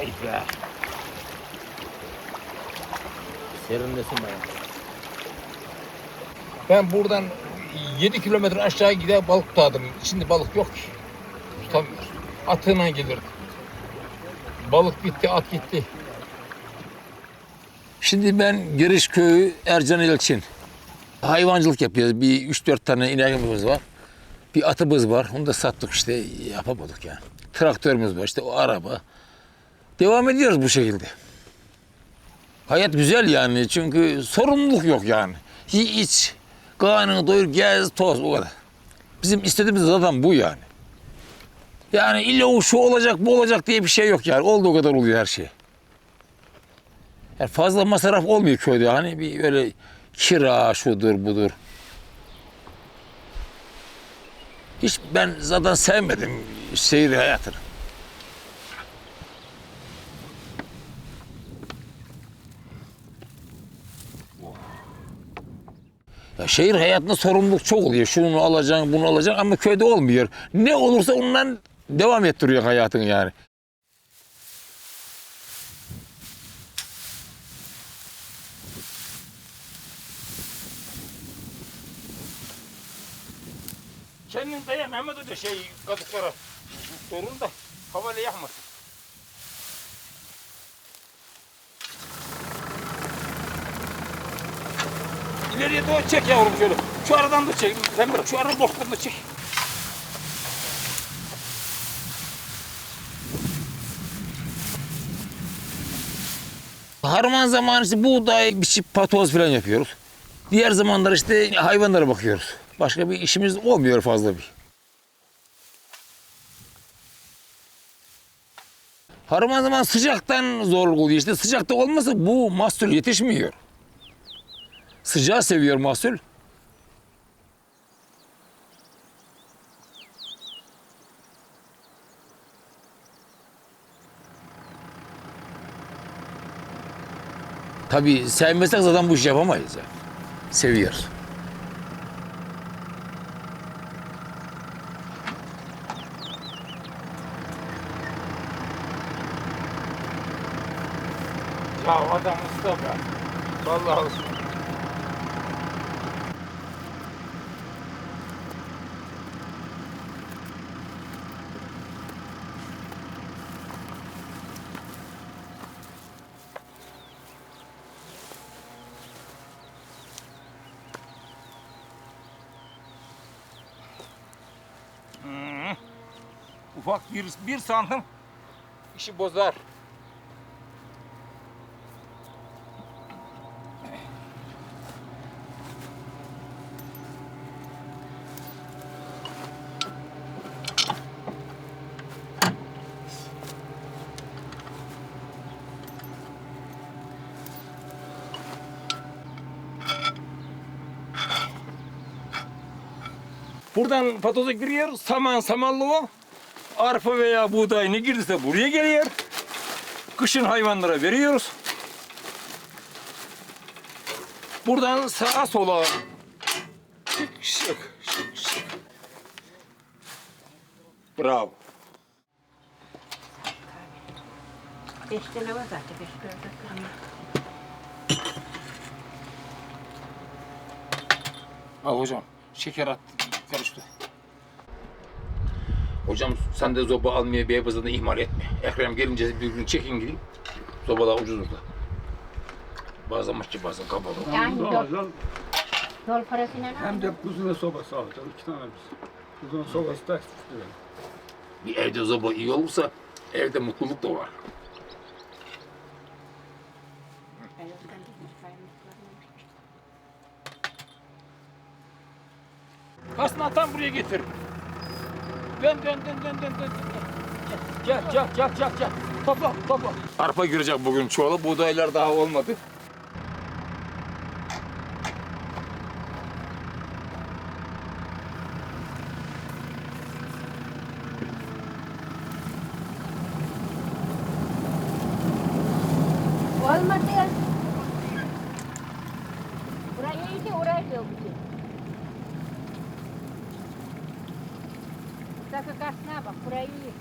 Vay be. Serinlesin bayağı. Ben buradan 7 kilometre aşağı gider balık tutadım. Şimdi balık yok ki. Tutamıyoruz. Atığına gelirdi. Balık bitti, at gitti. Şimdi ben Girişköy, Ercan Elçin. Hayvancılık yapıyoruz. Bir 3-4 tane ineğimiz var. Bir atımız var. Onu da sattık işte. Yapamadık yani. Traktörümüz var işte o araba. Devam ediyoruz bu şekilde. Hayat güzel yani çünkü sorumluluk yok yani. Hiç karnını doyur, gez, toz o kadar. Bizim istediğimiz zaten bu yani. Yani illa o şu olacak, bu olacak diye bir şey yok yani. Olduğu kadar oluyor her şey. Yani fazla masraf olmuyor köyde. Hani bir öyle kira şudur budur. Hiç ben zaten sevmedim şehir hayatını. Ya şehir hayatında sorumluluk çok oluyor. Şunu alacaksın, bunu alacaksın ama köyde olmuyor. Ne olursa ondan devam ettiriyor hayatını yani. Kendin dayan Mehmet Hoca kadıklara. Sorun da havayla yakmasın. İleriye doğru çek yavrum şöyle. Şu aradan da çek. Sen bırak şu aranın boşluğunu da çek. Harman zamanı işte buğday, biçip patoz falan yapıyoruz. Diğer zamanlar işte hayvanlara bakıyoruz. Başka bir işimiz olmuyor fazla bir. Harman zaman sıcaktan zorluk oluyor işte. Sıcakta olmasa bu mahsul yetişmiyor. Sıcağı seviyor mahsul. Tabii sevmesek zaten bu işi yapamayız yani. Seviyoruz. Ya adam usta be. Vallahi usta. Ufak bir santim işi bozar. Buradan patoza giriyor, samanlığa, arpa veya buğday ne girdiyse buraya geliyor. Kışın hayvanlara veriyoruz. Buradan sağa sola şık. Bravo. 5 tane var zaten, 5 gördük ama. Al hocam, şeker at, karıştı. Hocam sen de zoba almaya Beypazarı'nda ihmal etme. Ekrem gelince bir gün çekin gidin. Zobalar ucuzdur da. Bazen maççı bazen kapalı. Yani yol parasıyla ne? Hem de kuzuna sobası alacağım. 2 tane biz. Kuzuna sobası da tutuyor. Bir evde zoba iyi olursa evde mutluluk da var. Aslında tam buraya getir. Dön. Gel. Topla. Arpa girecek bugün çoğalı. Buğdaylar daha olmadı. Olmadı ya. Buraya iyiydi, oraya yok. Sakın karşına bak, burayı iyi.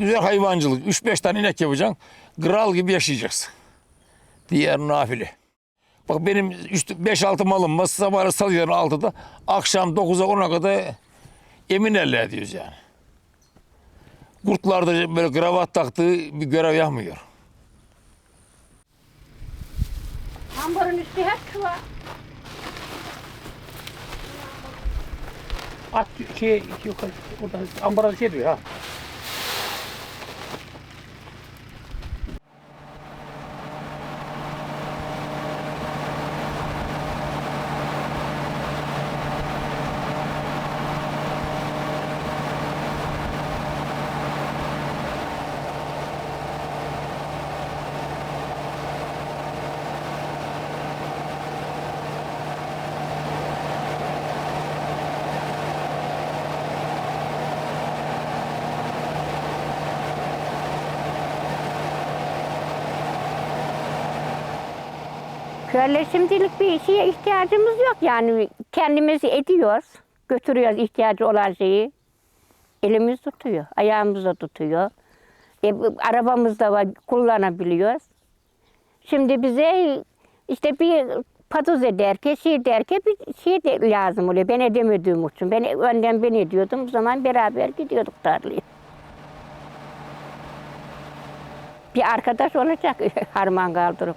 güzel hayvancılık. 3-5 tane inek yapacaksın. Kral gibi yaşayacaksın. Diğer nafile. Bak benim 5-6 malım var. Sabahları salıyorum 6'da. Akşam 9'a 10'a kadar emin elde ediyoruz yani. Kurtlar da böyle kravat taktığı bir görev yapmıyor. Hamburun üstü hep çuval. At yukarı oradan ambara şey diyor ha. Şöyle şimdilik bir şeye ihtiyacımız yok yani kendimiz ediyoruz. Götürüyoruz ihtiyacı olan şeyi. Elimiz tutuyor, ayağımız da tutuyor. Arabamız da var, kullanabiliyoruz. Şimdi bize işte bir patoz ederken, şey derken bir şey de lazım oluyor. Ben edemediğim için. Önden ben ediyordum. O zaman beraber gidiyorduk tarlaya. Bir arkadaş olacak harman kaldırıp.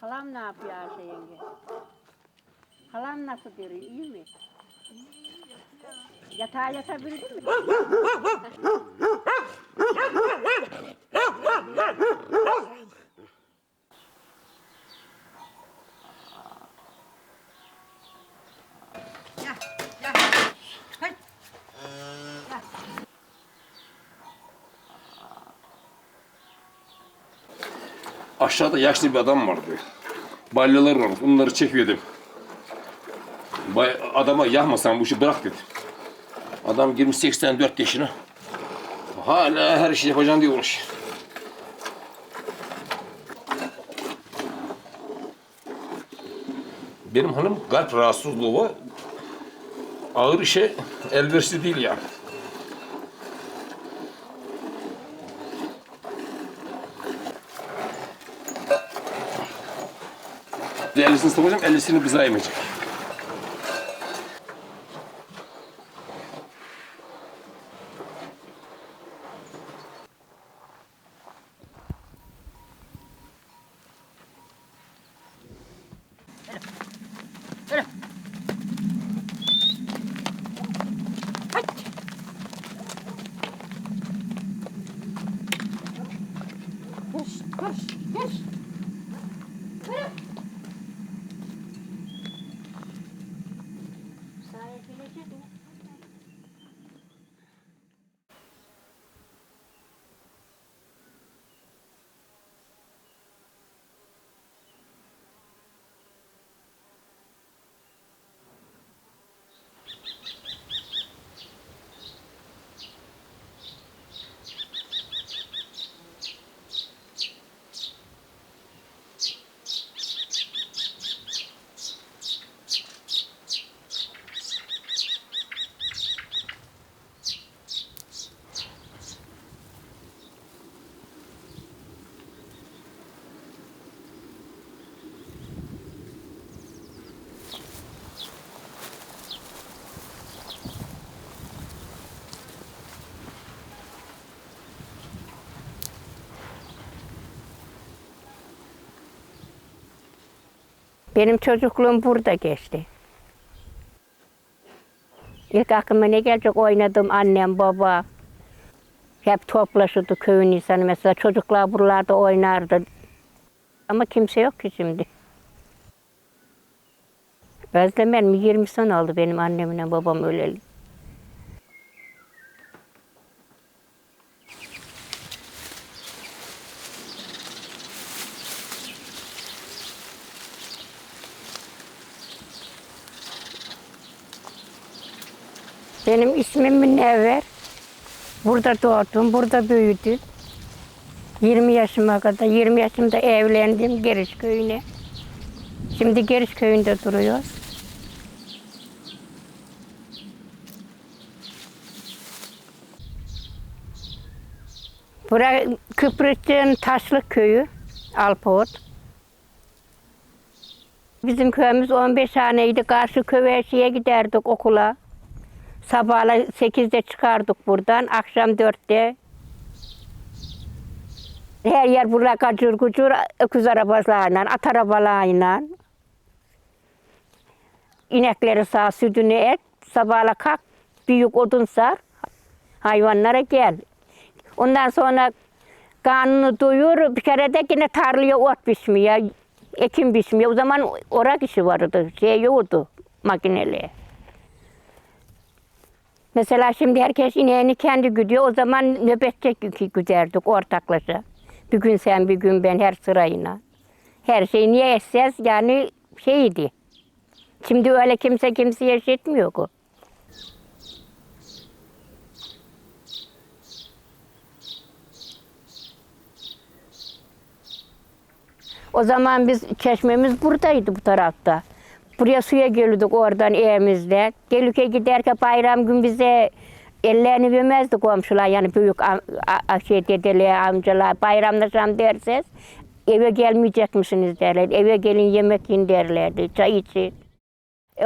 Halam ne yapıyor Ayşe yenge? Halam nasıl duruyor? İyi mi? Yatağa yatabildin mi? Aşağıda yaşlı bir adam vardı. Balyalar var. Bunları çekiyordum. Adama yahmasan bu işi bırak dedi. Adam girmiş 84 yaşına. Hala her işi yapacağım diye uğraşıyor. Benim hanım kalp rahatsızlığı var. Ağır işe elverişli değil yani. Ellisini sokacağım, 50'sini bize yemeyecek. Koş, koş. Bırak. Sahaya gelecek mi? Benim çocukluğum burada geçti. İlk aklıma ne gelecek? Oynadım annem, baba. Hep toplaşırdı köyün insanı. Mesela çocuklar buralarda oynardı. Ama kimse yok ki şimdi. Özlemem 20 sene oldu benim annemle babam öleli. Benim ismim Münevver. Burada doğdum, burada büyüdüm. 20 yaşıma kadar, 20 yaşımda evlendim Geriş köyüne. Şimdi Geriş köyünde duruyoruz. Burası Kıbrıs'ın Taşlık köyü, Alpavut. Bizim köyümüz 15 haneydi. Karşı Köveşi'ye giderdik okula. Sabahla 8'de çıkardık buradan, akşam 4'te. Her yer burada gacır gucur, öküz arabalarıyla, at arabalarıyla. İnekleri sağ, sütünü et, sabahla kalk, büyük odun sar, hayvanlara gel. Ondan sonra karnını doyur, bir kere de yine tarlaya ot biçmiyor, ekim biçmiyor. O zaman orak işi vardı, şey yoktu, makineli. Mesela şimdi herkes ineğini kendi güdüyor. O zaman nöbetçe güderdik ortaklaşa. Bir gün sen, bir gün ben, her sırayla. Her şey niye etsez yani şeydi. Şimdi öyle kimse kimseye işitmiyor ki. O zaman biz çeşmemiz buradaydı bu tarafta. Buraya suya geliyorduk oradan evimizde. Gelirken giderken bayram gün bize ellerini vermezdi komşular yani büyük dedeler, amcalar. Bayramlaşalım derseniz eve gelmeyecek misiniz derler. Eve gelin yemek yiyin derlerdi, çay için.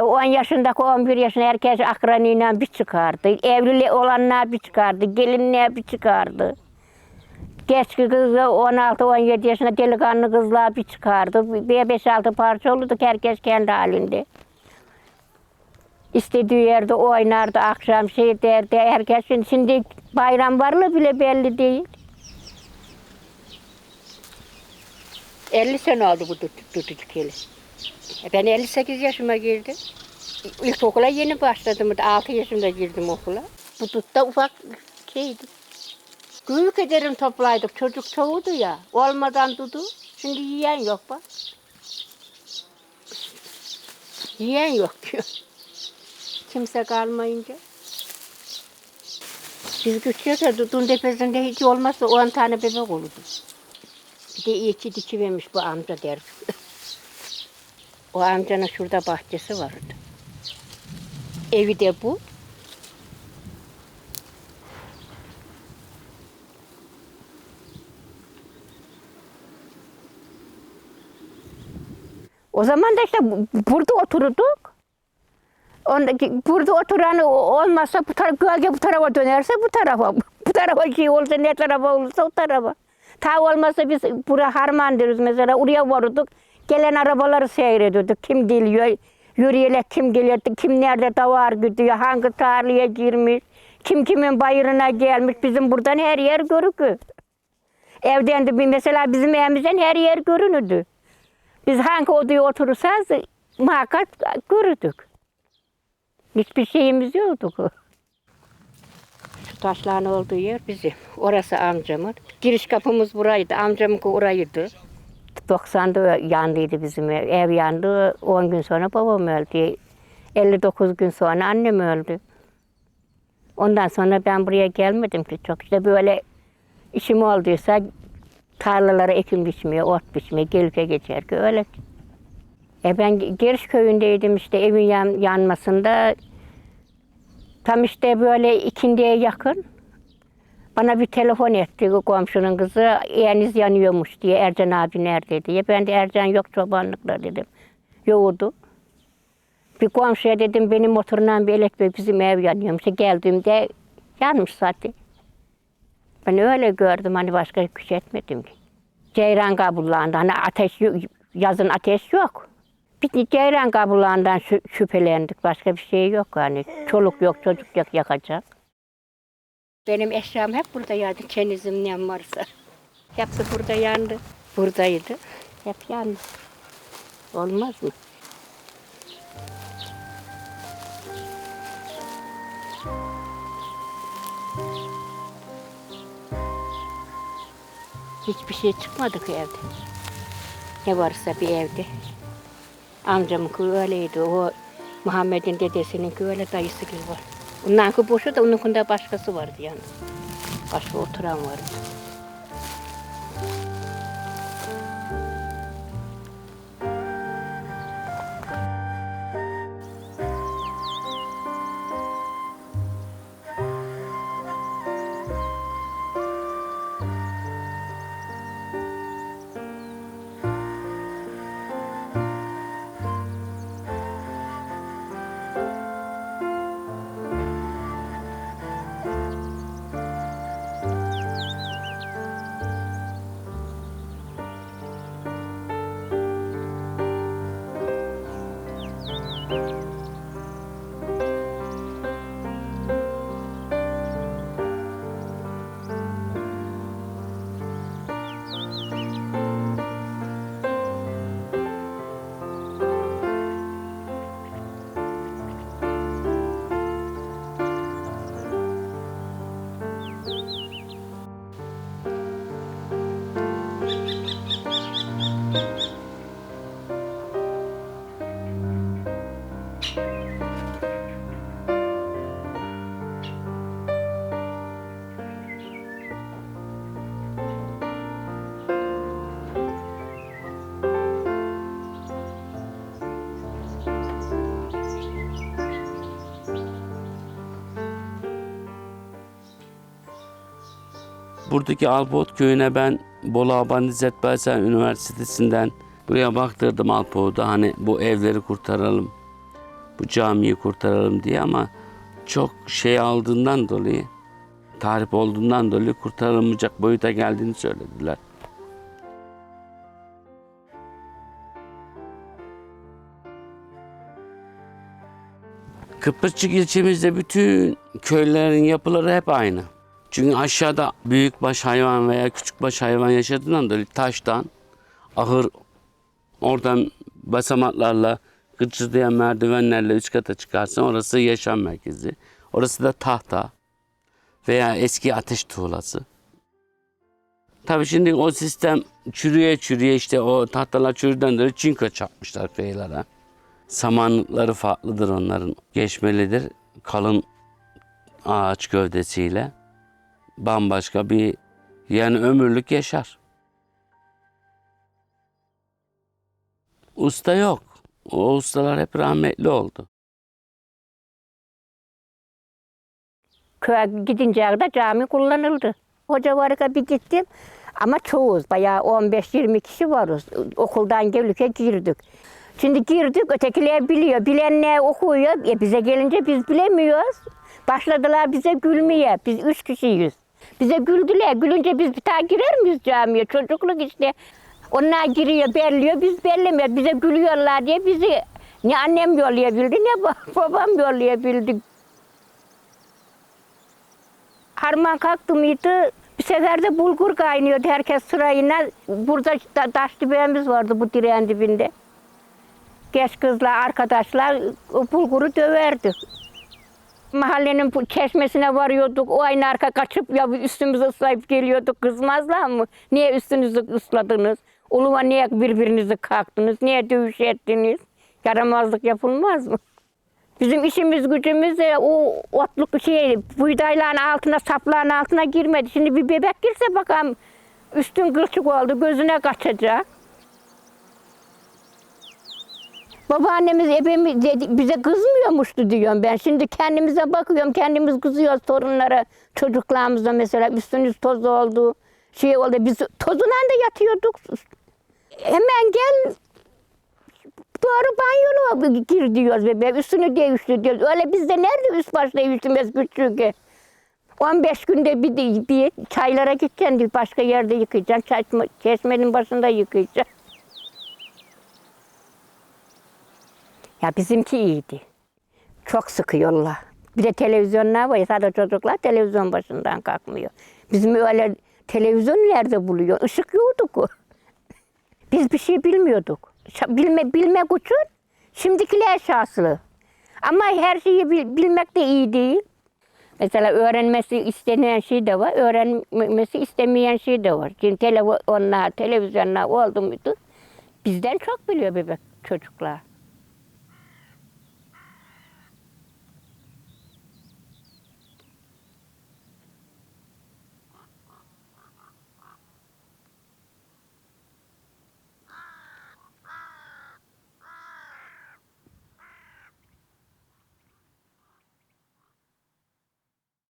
10 yaşındaki 11 yaşında herkes akranıyla bir çıkardı. Evli olanlar bir çıkardı, gelinler bir çıkardı. Geçki kızı 16-17 yaşında delikanlı kızlar bir çıkardı. Bir 5-6 parça olurduk herkes kendi halinde. İstediği yerde oynardı, akşam şey derdi. Herkes şimdi bayram varlığı bile belli değil. 50 sene oldu bu tutucukeli. Ben 58 yaşıma girdim. İlkokula yeni başladım. 6 yaşımda girdim okula. Bu tutta ufak şeydi. Büyük ederim toplaydık. Çocuk çoğudu ya. Olmadan dudu. Şimdi yiyen yok bak. Yiyen yok diyor. Kimse kalmayınca. Biz küçüyorsa dudun tepesinde hiç olmazsa 10 tane bebek olurdu. Bir de iyi ki dikivermiş bu amca der. O amcanın şurada bahçesi vardı. Evi de bu. O zaman da işte burada otururduk. Burada oturan olmazsa bu taraf, gölge bu tarafa dönerse bu tarafa. Bu tarafa şey olursa ne tarafa olursa o tarafa. Ta olmazsa biz buraya harman deriz mesela oraya varırdık. Gelen arabaları seyrediyorduk. Kim geliyor, yürüyerek kim geliyor, kim nerede davar gidiyor, hangi tarlaya girmiş, kim kimin bayırına gelmiş. Bizim buradan her yer görükür. Evden de mesela bizim evimizden her yer görünürdü. Biz hangi odaya oturursak muhakkak görürdük. Hiçbir şeyimiz yoktu. Şu taşların olduğu yer bizim. Orası amcamın. Giriş kapımız buraydı. Amcamınki orayıydı. 90'da yandıydı bizim ev. Ev yandı. 10 gün sonra babam öldü. 59 gün sonra annem öldü. Ondan sonra ben buraya gelmedim ki çok. İşte böyle işim olduysa tarlalara ekim biçmeye, ot biçmeye, gelip geçer ki öyle. Ben Giriş köyündeydim işte evin yanmasında. Tam işte böyle ikindiye yakın bana bir telefon etti komşunun kızı. Yeğeniz yanıyormuş diye. Ercan abi nerede diye. Ben de Ercan yok çobanlıklar dedim. Yoğurdu. Bir komşuya dedim benim motorundan bir elektrik bizim ev yanıyormuş. Geldiğimde yanmış zaten. Ben öyle gördüm hani başka bir şey etmedim ki. Ceyran kabullandı. Hani ateş yazın ateş yok. Bir ceyran kabullarından şüphelendik. Başka bir şey yok hani. Çoluk yok, çocuk yok yakacak. Benim eşyam hep burada yandı. Çenizim ne varsa. Hepsi burada yandı. Buradaydı. Hep yandı. Olmaz mı? Hiçbir şey çıkmadı ki evde. Ne varsa bir evde. Amcamınki öyleydi. O Muhammed'in dedesininki öyle dayısı gibi var. Onlarınki boşu da onunkinde başkası vardı yani. Başka oturan vardı. Buradaki Alpavut köyüne ben Bolu Aban İzzet Baysal Üniversitesi'nden buraya baktırdım Alpavut'a. Hani bu evleri kurtaralım, bu camiyi kurtaralım diye ama çok şey aldığından dolayı, tahrip olduğundan dolayı kurtarılmayacak boyuta geldiğini söylediler. Kıpırcık ilçemizde bütün köylerin yapıları hep aynı. Çünkü aşağıda büyükbaş hayvan veya küçükbaş hayvan yaşadığından dolayı taştan, ahır, oradan basamaklarla, gıcırdayan merdivenlerle üst kata çıkarsan orası yaşam merkezi. Orası da tahta veya eski ateş tuğlası. Tabii şimdi o sistem çürüye işte o tahtalar çürüdüğünden dolayı çinko çakmışlar kıyılara. Samanlıkları farklıdır onların, geçmelidir kalın ağaç gövdesiyle. Bambaşka bir yani ömürlük yaşar. Usta yok. O ustalar hep rahmetli oldu. Köye gidince kadar cami kullanıldı. Hoca varıka bir gittim ama çoğuz. Bayağı 15-20 kişi varız. Okuldan gelirken girdik. Şimdi girdik ötekiler biliyor. Bilenler okuyor. Bize gelince biz bilemiyoruz. Başladılar bize gülmeye. Biz 3 kişiyiz. Bize güldüler. Gülünce biz bir daha girer miyiz camiye? Çocukluk işte. Onlar giriyor, belliyor. Biz bellemiyoruz. Bize gülüyorlar diye bizi ne annem yollayabildi ne babam yollayabildi. Harman kalktı mıydı? Bir sefer de bulgur kaynıyordu herkes sırayla. Burada taş dibeğimiz vardı bu direğin dibinde. Genç kızlar, arkadaşlar o bulguru döverdi. Mahallenin bu çeşmesine varıyorduk. O aynı arka kaçıp ya üstümüzü ıslayıp geliyorduk. Kızmazlar mı? Niye üstünüzü ısladınız? Uluva niye birbirinizi kalktınız? Niye dövüş ettiniz? Yaramazlık yapılmaz mı? Bizim işimiz gücümüz o otluk buğdayların altına, sapların altına girmedi. Şimdi bir bebek girse bakalım üstün kılçık oldu, gözüne kaçacak. Babaannemiz, ebemiz bize kızmıyormuştu diyorum ben. Şimdi kendimize bakıyorum, kendimiz kızıyoruz torunlara, çocuklarımıza mesela üstünüz toz oldu, şey oldu. Biz tozundan da yatıyorduk. Hemen gel, doğru banyona gir diyoruz bebeğim, üstünü değiştir diyoruz. Öyle bizde nerede üst baş değiştirmez küçük? 15 günde bir çaylara gideceksin, başka yerde yıkayacaksın, çeşmenin başında yıkayacaksın. Ya bizimki iyiydi. Çok sıkıyorlar. Bir de televizyonlar var ya, sadece çocuklar televizyon başından kalkmıyor. Bizim öyle televizyon nerede buluyor? Işık yoktu. Biz bir şey bilmiyorduk. Bilmek için şimdikiler şanslı. Ama her şeyi bilmek de iyi değil. Mesela öğrenmesi istenen şey de var, öğrenmesi istemeyen şey de var. Şimdi televizyonlar oldu muydu? Bizden çok biliyor bebek çocuklar.